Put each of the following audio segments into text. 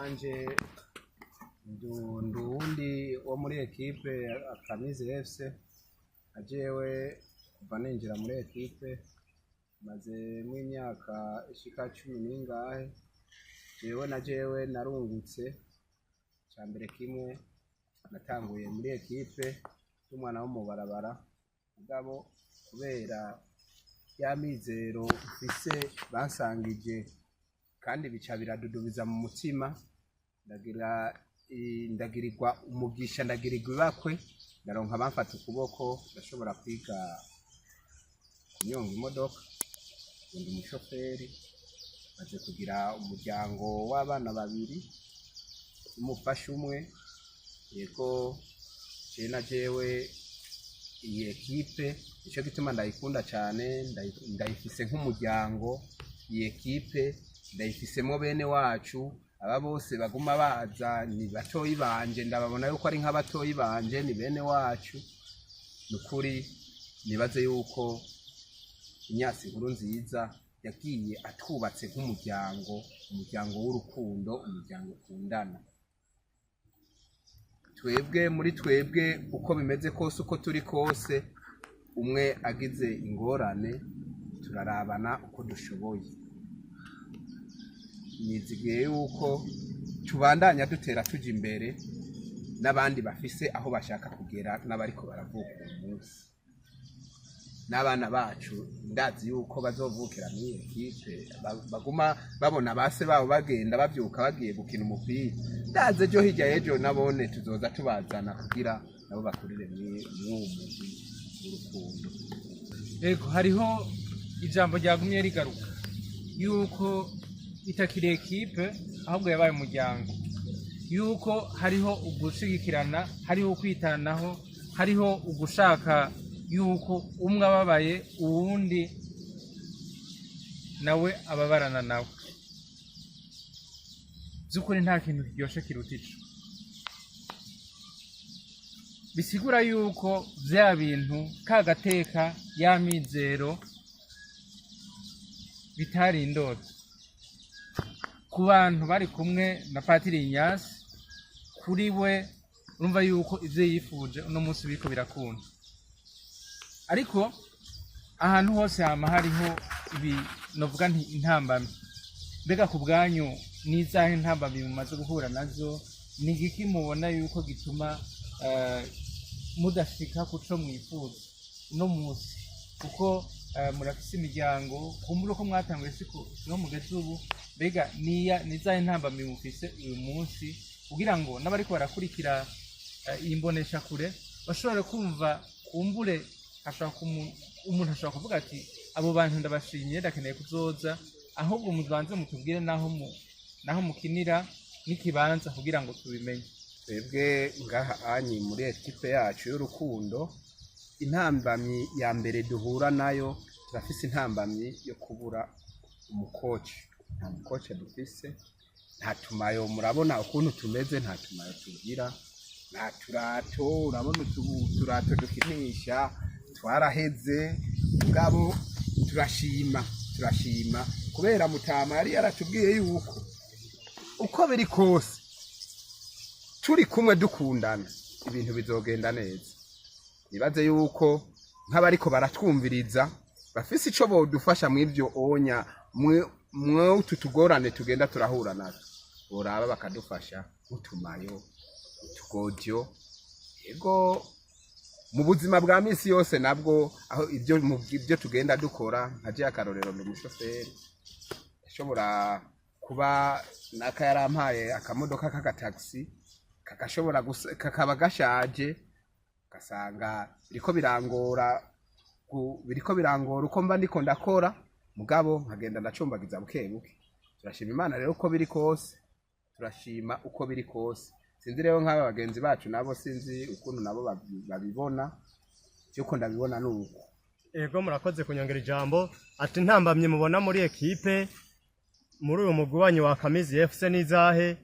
nanje ndundi wo muri ekipe Akamizi FC ajewe kuva ninjira muri ekipe maze mw'imyaka ishika 10 n'ingahe jewe narungutse cyambere kimwe natanguye muri ekipe y'umwana wo mu barabara mugabo kubera ya mizero ufise bansangije kandi bica biradudubiza mu mutima ndagirirwa umugisha ndagirirwa ibakwe ndaronka bamfata ukuboko ndashobora kwiga kunyonga imodoka ndi umushoferi maze kugira umuryango w'abana babiri umufasha umwe yego jewe iyi ekipe ico gituma ndayikunda cyane ndayifise nk'umuryango iyi ekipe ndayifisemo bene wacu aba bose baguma baza ni batoyi banje ndababona yuko ari nk'abatoyi banje ni bene wacu nukuri nibaze yuko Inyasi Nkurunziza yagiye atwubatse nk'umuryango w'urukundo umuryango ukundana muri twebwe uko bimeze kose uko turi kose umwe agize ingorane turarabana uko dushoboye nizigiye yuko tubandanya dutera tuja imbere n'abandi bafise aho bashaka kugera n'abariko baravuka umunsi n'abana bacu ndazi yuko bazovukira muri ekipe baguma babona base babo bagenda bavyuka bagiye gukina umupira ndaze ejo hirya y'ejo nabone tuzoza tubazana kugira nabo bakurire mw'umugwi w'urukundo. Ego hariho ijambo ryagumye rigaruka yuko itakiri ekipe ahubwo yabaye umuryango, yuko hariho ugushigikirana, hariho kwitanaho, hariho ugushaka yuko umwe ababaye uwundi nawe ababarana nawe. Zukuri nta kintu kiryoshe kiruta ico. Bisigura yuko vya bintu kagateka ya mizero bitari indoto ku bantu bari kumwe na Patiri Inyasi. Kuri we urumva yuko ivyo yifuje uno munsi biriko birakunda, ariko ahantu hose hama hariho ibi novuga nti intambamyi. Mbega ku bwanyu nizahe intambamyi mumaze guhura nazo? Ni igiki mubona yuko gituma mudashika kuco mwifuza uno munsi? Kuko murafise imiryango kumbura uko mwatanguye siko no mugeze ubu. Mbega nizahe intambamyi mufise uyu munsi kugira ngo n'abariko barakurikira imbonesha kure bashobore kumva kumbure umuntu ashobora kuvuga ati abo bantu ndabashimiye ndakeneye kuzoza, ahubwo mubanze mutubwire naho mukinira n'ikibanza kugira ngo tubimenye. Twebwe ngaha anyi muri ekipe yacu y'urukundo intambamyi ya mbere duhura nayo turafise intambamyi yo kubura umukoci. Nta mukoci dufise, nta tumayo, murabona ukuntu tumeze, nta tumayo tugira, nta turato, urabona uturato dukinisha twaraheze. Mugabo turashima kubera Mutama yari yaratubwiye yuko uko biri kose turi kumwe dukundana ibintu bizogenda neza. Nibaze yuko nk'abariko baratwumviriza bafise ico bodufasha mw'ivyo onya mwe ututugorane tugenda turahura natwo boraba bakadufasha utumayo utugojyo. Ego mu buzima bwa misi yose nabwo aho ibyo tugenda dukora nkaje akarorero ndi umushoferi ashobora kuba nakayarampaye akamodoka k'agataxi kakashobora kakaba gashaje gasanga biriko birangora uko mba ndiko ndakora, mugabo nkagenda ndacumbagiza bukebuke. Turashima Imana rero uko biri kose, turashima uko biri kose. Sinzi rero nk'aba bagenzi bacu nabo sinzi ukuntu nabo babibona, cyuko ndabibona nuko. Ego murakoze kunyongera ijambo. Ati ntambamye mubona muri ekipe muri uyu mugwi wanyu wa Akamizi FC nizahe?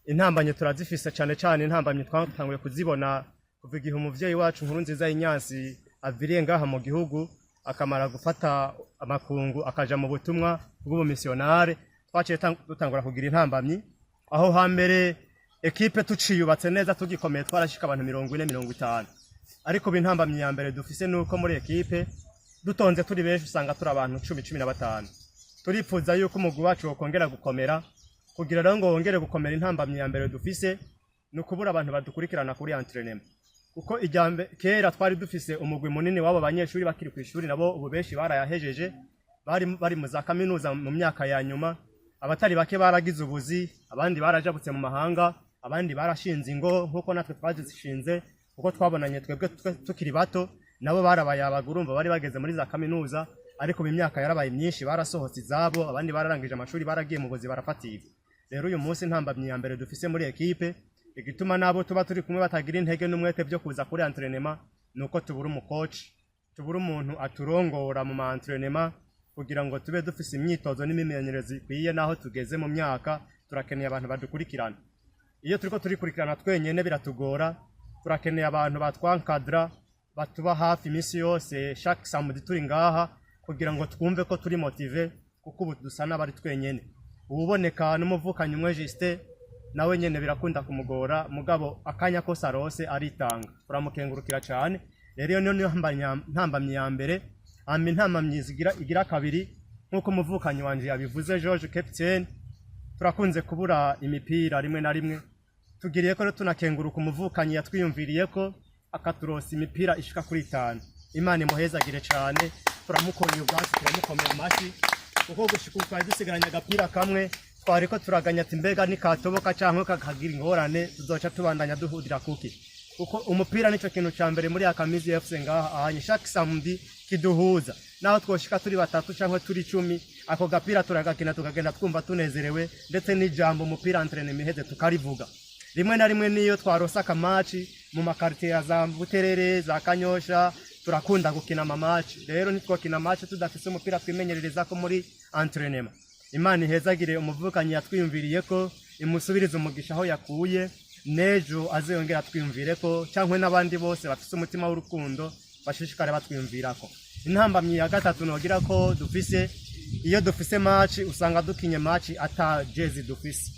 Intambamye turazifise cyane cyane, intambamye twatanguye kuzibona kuva igihe umuvyeyi wacu Nkurunziza Inyasi aviriye ngaha mu gihugu akamara gufata amakungu akaja mu butumwa bw'ubumissionare. Twaciye dutangura kugira intambamyi aho hambere ekipe tuciyubatse neza tugikomeye twarashika abantu 40-50, ariko bintambamye ya mbere dufise nuko muri ekipe dutonze turi benshi usanga turi abantu 10-15. Turipfuza yuko umugwi wacu wokongera gukomera, kugira rero ngo wongere gukomera. Intambamye ya mbere dufise nukubura abantu badukurikirana kuri entraînement, kuko ijambe kera twari dufise umugwi munini wabo banyeshuri bakiri kwishuri, nabo ubu benshi barayahejeje bari mu za kaminuza mu myaka ya nyuma. Abatari bake baragize ubuzi, abandi barajabutse mu mahanga, abandi barashinze ingo nkuko natwe twazishinze, kuko twabonanye twebwe tukiri bato, nabo barabaye abagurumva bari bageze muri za kaminuza, ariko mu myaka yarabaye myinshi barasohotse izabo, abandi bararangije amashuri baragiye mu buzi barafatira. Rero uyu munsi intambamye ya mbere dufise muri ekipe igituma nabo tuba turi kumwe batagira intege n'umwete byo kuza kuri entraînement, nuko tubura umukoci, tubura umuntu aturongora mu entraînement kugira ngo tube dufise imyitozo n'imimenyerezo ikwiye. Naho tugeze mu myaka turakeneye abantu badukurikirana. Iyo turiko turikurikirana twenyene biratugora, turakeneye abantu batwankadra batuba hafi iminsi yose chaque samedi turi ngaha, kugira ngo twumve ko turi motive, kuko ubu dusa n'abari twenyene. Uboneka n'umuvukanyi umwe Justin nawe nyene birakunda kumugora, mugabo akanya ko sarose aritanga, turamukengurukira cyane. Rero niyo ntambamye ya mbere. Intambamye igira kabiri nkuko umuvukanyi wanje yabivuze George Captain, turakunze kubura imipira rimwe na rimwe. Tugiriye ko tunakenguruka umuvukanyi yatwiyumviriye ko akaturosa imipira ishika kuri 5. Imana imuhezagire cyane, turamukoreye ubwacu, turamukomera amashi, kuko gushika twari dusigaranye agapira kamwe twariko turaganya ati mbega nikatoboka canke kakagira ingorane tuzoca tubandanya duhudira kuki, kuko umupira nico kintu ca mbere muri Akamizi FC ngaha ahanye chaque samedi kiduhuza. Naho twoshika turi 3 canke turi 10, ako gapira turagakina tukagenda twumva tunezerewe, ndetse n'ijambo umupira entraînement iheze tukarivuga. Rimwe na rimwe niyo twarosa kamaci mu makartier ya za Buterere za Kanyosha turakunda gukina mamaci. Rero nitwokina match tudafise umupira twimenyerereza ko muri entraînement. Imana ihezagire umuvukanyi yatwiyumviriye ko imusubiriza umugisha aho yakuye, nejo azeyongera twiyumvire ko, cyangwa n'abandi bose bafise umutima w'urukundo bashishikare batwiyumvirako. Intambamye ya gatatu nogira ko dufise, iyo dufise match usanga dukinye match ata jezi dufise.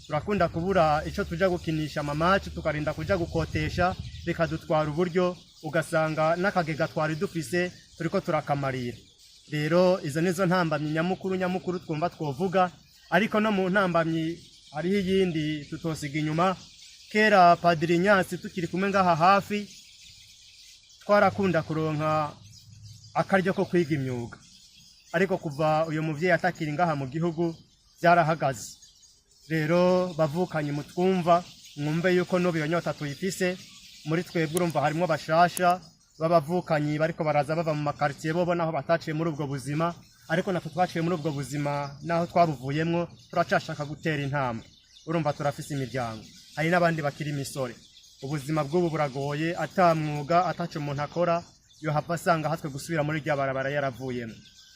Turakunda kubura ico tuja gukinisha match, tukarinda kuja gukotesha bikadutwara uburyo, ugasanga n'akagega twari dufise turiko turakamarira. Rero izo nizo ntambamye nyamukuru twumva twovuga, ariko no mu ntambamye hariho iyindi tutosiga inyuma. Kera Padiri Nyasi tukiri kumwe ngaha hafi twarakunda kuronka akaryo ko kwiga imyuga, ariko kuva uyu muvyeyi atakiri ngaha mu gihugu byarahagaze. Rero bavukanye mutwumva, mwumve yuko no biyonyota tuyifise muri twebwe. Urumva harimo bashasha babavukanyi bariko baraza bava mu makartier bo naho bataciye muri ubwo buzima, ariko natwe twaciye muri ubwo buzima naho twabuvuyemwo turacashaka gutera intambwe. Urumva turafise imiryango, hari n'abandi bakiri imisore. Ubuzima bw'ubu buragoye, atamwuga ataco umuntu akora yo hava asanga hatwe gusubira muri rya barabara yaravuyemo.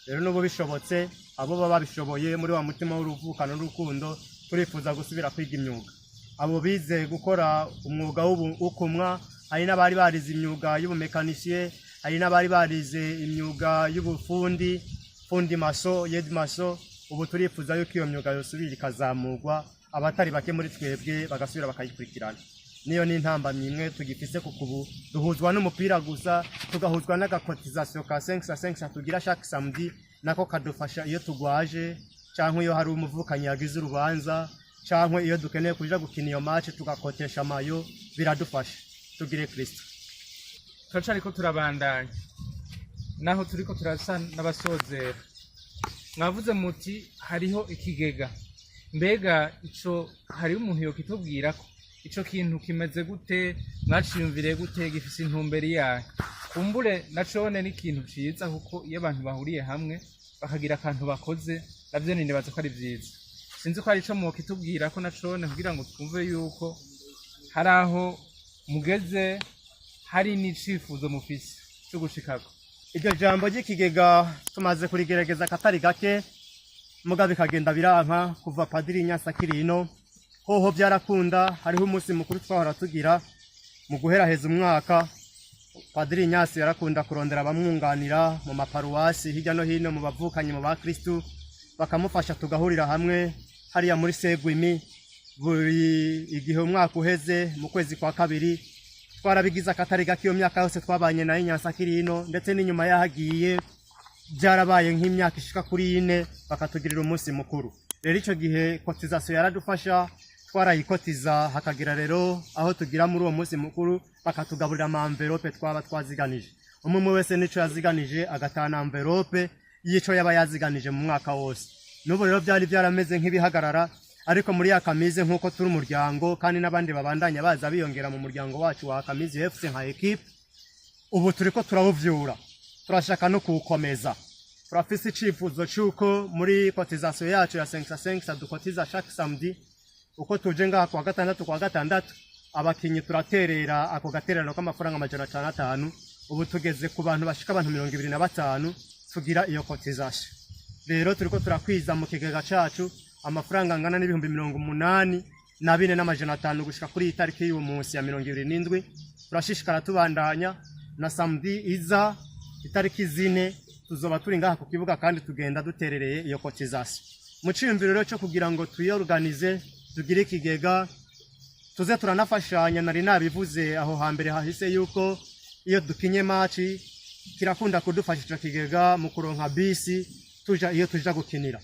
Rero n'ubu bishobotse, abo baba bishoboye muri wa mutima w'uruvukano n'urukundo, turifuza gusubira kwiga imyuga. Abo bize gukora umwuga w'ukumwa, hari n'abari barize imyuga y'ubumekanisye, hari n'abari barize imyuga y'ubufundi, fundi maso, yed maso. Ubu turifuza yuko iyo myuga yosubira ikazamurwa, abatari bake muri twebwe bagasubira bakayikurikirana. Niyo ni intambamye imwe tugifise, kuko duhuzwa n'umupira gusa, tugahuzwa n'agakotisation ka 5 tugira chaque samedi, nako kadufasha iyo tugwaje, cyangwa iyo hari umuvukanyi yagize urubanza, cyangwa iyo dukeneye kuja gukina iyo match tugakotesha amayo, biradufasha. Tugire Kristo. Turacari ko turabandanya, naho turiko turasa n'abasozera. Mwavuze muti hariho ikigega, mbega ico hari umuntu yo kitubwira ko ico kintu kimeze gute, mwaciyumvire gute, gifise intumbero yayo? Kumbure nacone ni ikintu ciza, kuko iyo abantu bahuriye hamwe bakagira akantu bakoze, navyo ninde baza ko ari vyiza. Sinzi ko hari ico mu kitubwira ko nacone, kugira ngo twumve yuko hari aho mugeze, hari n'icifuzo mufise cyo gushikako. Iryo jambo ry'ikigega tumaze kurigerageza katari gake, muga bikagenda biranka. Kuva Padiri Nyasi akirino hoho byarakunda. Hariho umunsi mukuru twahora tugira mu guheraheza umwaka, Padiri Nyasi yarakunda kurondera abamwunganira mu maparuwasi hirya no hino, mu bavukanye mu bakristu, bakamufasha tugahurira hamwe hariya muri Segwimi buri igihe umwaka uheze mu kwezi kwa kabiri twarabigize akatari gake iyo myaka yose twabanye nayo Nyansakirino ndetse n'inyuma yahagiye byarabaye nk'imyaka ishika kuri 4 bakatugirira umunsi mukuru. Rero ico gihe cotisation yaradufasha twarayikotiza hakagira rero aho tugira muri uwo munsi mukuru bakatugaburira ama envelope twaba twaziganije. Umwe wese nico yaziganije agatana envelope yico yaba yaziganije mu mwaka wose. Nubo rero byari byarameze nk'ibihagarara ariko muri ya Kamize nkuko turi umuryango kandi nabandi babandanya baza biyongera mu muryango wacu wa Kamize FC nka equipe, ubu turiko turabuvyura turashaka no kukomeza. Turafise icifuzo cyuko muri cotisation yacu ya 5 dukotiza chaque samedi uko tuje ngaha kwa gatandatu abakinyi turaterera ako gatererano k'amafaranga 500. Ubu tugeze ku bantu bashika abantu 25 tugira iyo cotisation. Rero turiko turakwiza mu kigega cacu amafaranga angana n'ibihumbi 84,500 gushika kuri itariki y'uwo munsi ya 27. Turashishikara tubandanya na samedi iza itariki 4 tuzoba turi ngaha ku kibuga kandi tugenda duterereye iyo cotisation. Mu ciyumviro rero cyo kugira ngo tuyorganize tugire ikigega tuze turanafashanya, nari nabivuze aho hambere hahise yuko iyo dukinye match kirakunda kudufashisha kigega mu kuronka bisi iyo tuja gukinira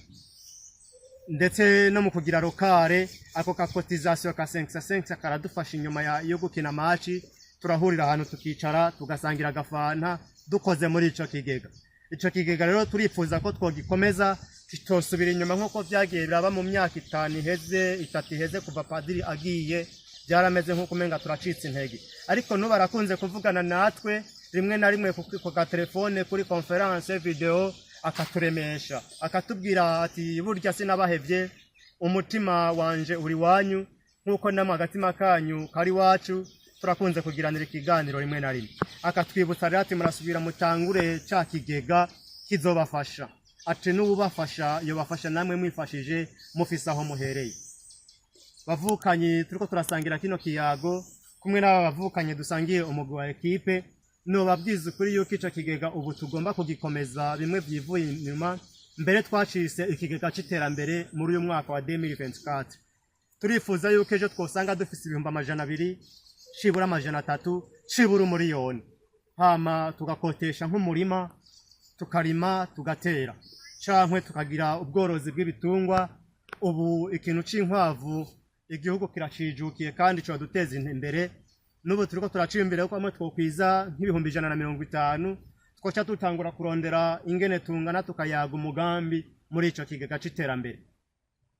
ndetse no mu kugira rokare. Ako ka cotisation ka 5 karadufasha inyuma yo gukina match, turahurira ahantu tukicara tugasangira agafanta dukoze muri ico kigega. Ico kigega rero turifuza ko twogikomeza kitosubira inyuma nkuko byagiye biraba mu myaka 3 iheze kuva padiri agiye, byarameze nkuko menga turacitse intege. Ariko no barakunze kuvugana natwe rimwe na rimwe ku ka telefone kuri conference video akaturemesha akatubwira ati burya sinabahevye, umutima wanje uri wanyu nkuko namwe agatima kanyu kari wacu. Turakunze kugiranira ikiganiro rimwe na rimwe akatwibutsa rero ati murasubira mutangure ca kigega kizobafasha. Ati n'ubafasha yo bafasha namwe mwifashije mufise aho muhereye. Bavukanye turiko turasangira kino kiyago kumwe n'aba bavukanye dusangiye umugwi wa equipe, no babwiza kuri yuko ico kigega ubu tugomba kugikomeza bimwe byivuye inyuma. Mbere twacise ikigega c'iterambere muri uyu mwaka wa 2024. Turifuza yuko ejo twosanga dufise ibihumbi 200, shibura 300, shibura umuriyoni, hama tugakotesha nk'umurima tukarima tugatera cankwe tukagira ubworozi bw'ibitungwa. Ubu ikintu c'inkwavu igihugu kiracijukiye kandi cyo duteza imbere. Nubu turiko turaciye imbere ko amwe twokwiza nk'ibihumbi 150 twoca tutangura kurondera ingene tungana tukayaga umugambi muri ico kigega c'iterambere.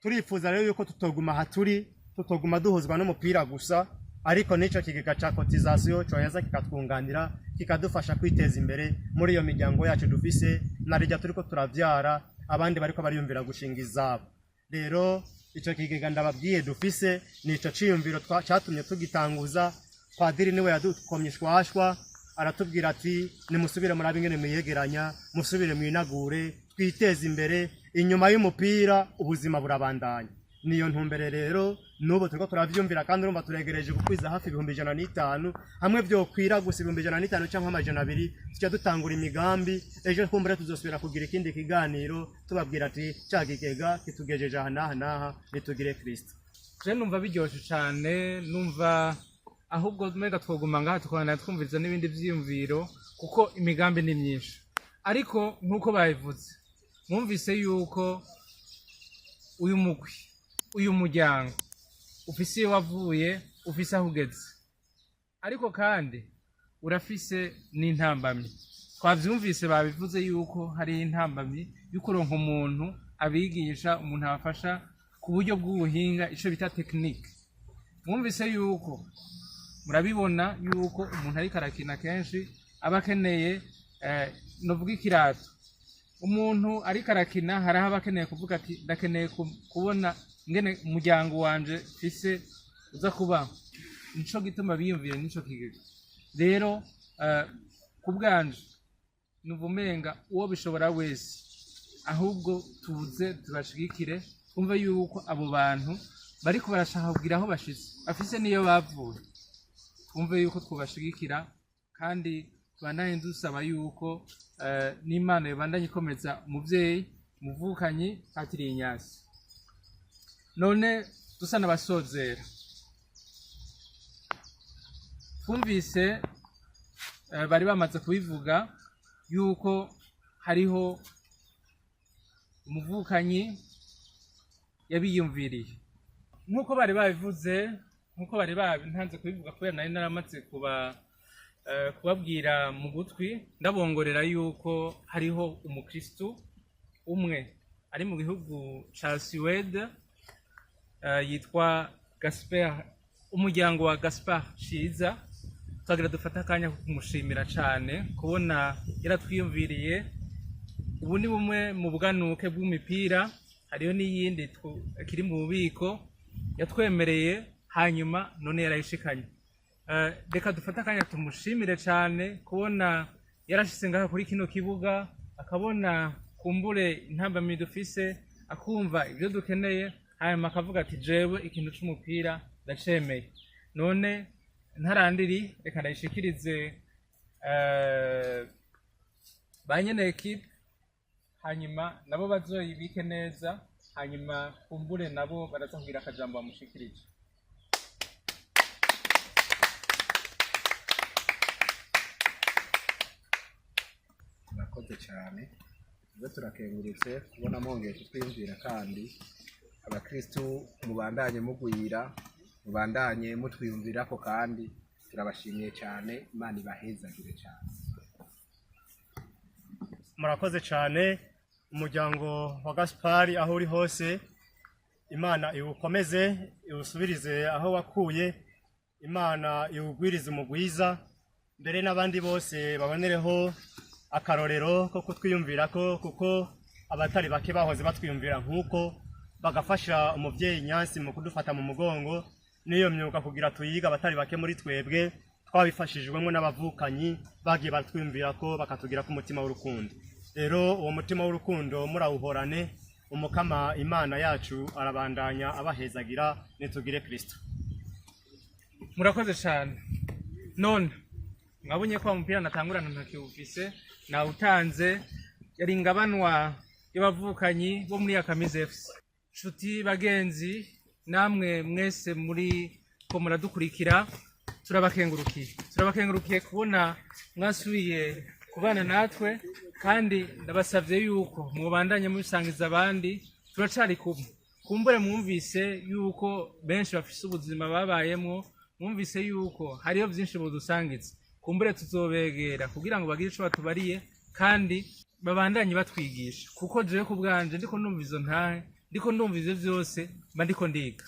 Turifuza rero yuko tutoguma haturi, tutoguma duhuzwa n'umupira gusa, ariko n'ico kigega ca cotisation cyoyaza kikatwunganira kikadufasha kwiteza imbere muri iyo miryango yacu dufise, narijya turiko turavyara abandi bariko bariyumvira gushinga izabo. Rero ico kigega ndababwiye dufise nico ciyumviro cyatumye tugitanguza. Padiri niwe yadukomye shwashwa aratubwira ati nimusubire muri abingene mwiyegeranya, musubire mwinagure, twiteze imbere, inyuma y'umupira ubuzima burabandanya. Niyo ntumbere rero nubo turiko turavyumvira kandi urumva turegereje gukwiza hafi 150 hamwe byo kwira gusa 150 cyangwa 200 tujya dutangura imigambi. Ejo kumbere tuzosubira kugira ikindi kiganiro tubabwira ati cyagigega kitugejeje aha nitugire Kristo. Je numva biryoshe cyane, numva ahubwo mega twoguma ngaha tukwana twumviza n'ibindi vyiyumviro kuko imigambi ni myinshi. Ariko nkuko bayivuze mwumvise yuko uyu mugwi uyu muryango ufise wavuye ufise ahugeze, ariko kandi urafise n'intambamyi. Twavyumvise babivuze yuko hari intambamyi y'ukuronka umuntu abigisha, umuntu abafasha ku buryo bw'ubuhinga ico bita technique. Mwumvise yuko murabibona yuko umuntu ari karakina kenshi abakeneye novuga ikirato. Umuntu ari karakina haraho abakeneye kuvuga ati ndakeneye kubona ngene umuryango wanje fise uza kuba. Nico gituma biyumvira nico kigega. Rero kubwanje nuvumenga uwo bishobora wese, ahubwo tuze tubashigikire twumve yuko abo bantu bariko barashaka kugira aho bashitse afise niyo bavuye, twumve yuko twubashigikira kandi tubandanye dusaba yuko n'Imana ibandanye ikomeza umuvyeyi muvukanye Patiri Inyasi. none dusa n'abasozera twumvise bari bamaze kubivuga yuko hariho umuvukanyi yabiyumviriye nk'uko bari babivuze, nk'uko bari babintanze kubivuga kubera nari naramaze kubabwira mu gutwi ndabongorera yuko hariho umukristu umwe ari mu gihugu ca Suède yitwa Gaspard, umuryango wa Gaspard Ciza. Twagira dufata akanya ko kumushimira cane kubona yaratwiyumviriye. Ubu ni bumwe mu bwanuke bw'imipira, hariho n'iyindi kiri mu bubiko yatwemereye, hanyuma none yarayishikanye. Reka dufate akanya tumushimire cane kubona yarashitse ngaha kuri kino kibuga, akabona kumbure intambamyi dufise, akumva ibyo dukeneye, hanyuma akavuga ati jewe ikintu c'umupira ndacemeye. None ntarandiri, reka ndayishikirize ba nyene ekipe, hanyuma nabo bazoyibike neza, hanyuma kumbure nabo baraza kugira akajambo bamushikirije. murakoze cyane, tube turakenguritse kubona mwongeye kutwiyumvira, kandi abakristu mubandanye mugwira, mubandanye mutwiyumvirako, kandi turabashimiye cyane. Imana ibahezagire cyane. murakoze cyane umuryango wa Gaspari aho uri hose, Imana iwukomeze iwusubirize aho wakuye, Imana iwugwirize umugwiza, mbere n'abandi bose babonereho akarorero ko kutwiyumvirako, kuko abatari bake bahoze batwiyumvira nk'uko, bagafasha umuvyeyi Nyansi mu kudufata mu mugongo n'iyo myuga kugira tuyiga. Abatari bake muri twebwe twabifashijwemo n'abavukanyi bagiye batwiyumvirako, bakatugira ku mutima w'urukundo. Rero uwo mutima w'urukundo murawuhorane, umukama Imana yacu arabandanya abahezagira, nitugire Kristo. Murakoze cyane. None mwabonye ko umupira natangurana ntakiwufise, nawutanze yari ingabanwa y'abavukanyi bo muri Yakamizi FC. Nshuti bagenzi, namwe mwese muri ko muradukurikira, turabakengurukiye kubona mwasubiye kubana natwe, kandi ndabasavye yuko mubandanye mubisangiza abandi. Turacari kumwe, kumbure mwumvise yuko benshi bafise ubuzima babayemwo, mwumvise yuko hariho byinshi budusangiza, kumbure tuzobegera kugira ngo bagire ico batubariye, kandi babandanye batwigisha, kuko jewe ku bwanje ndiko ndumva izo ntahe, ndiko ndumva ivyo vyose mba ndiko ndiga.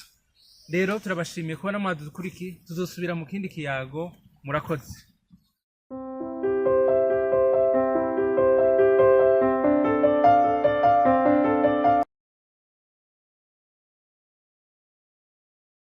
Rero turabashimiye kubona mwadukurikiye, tuzosubira mu kindi kiyago. Murakoze.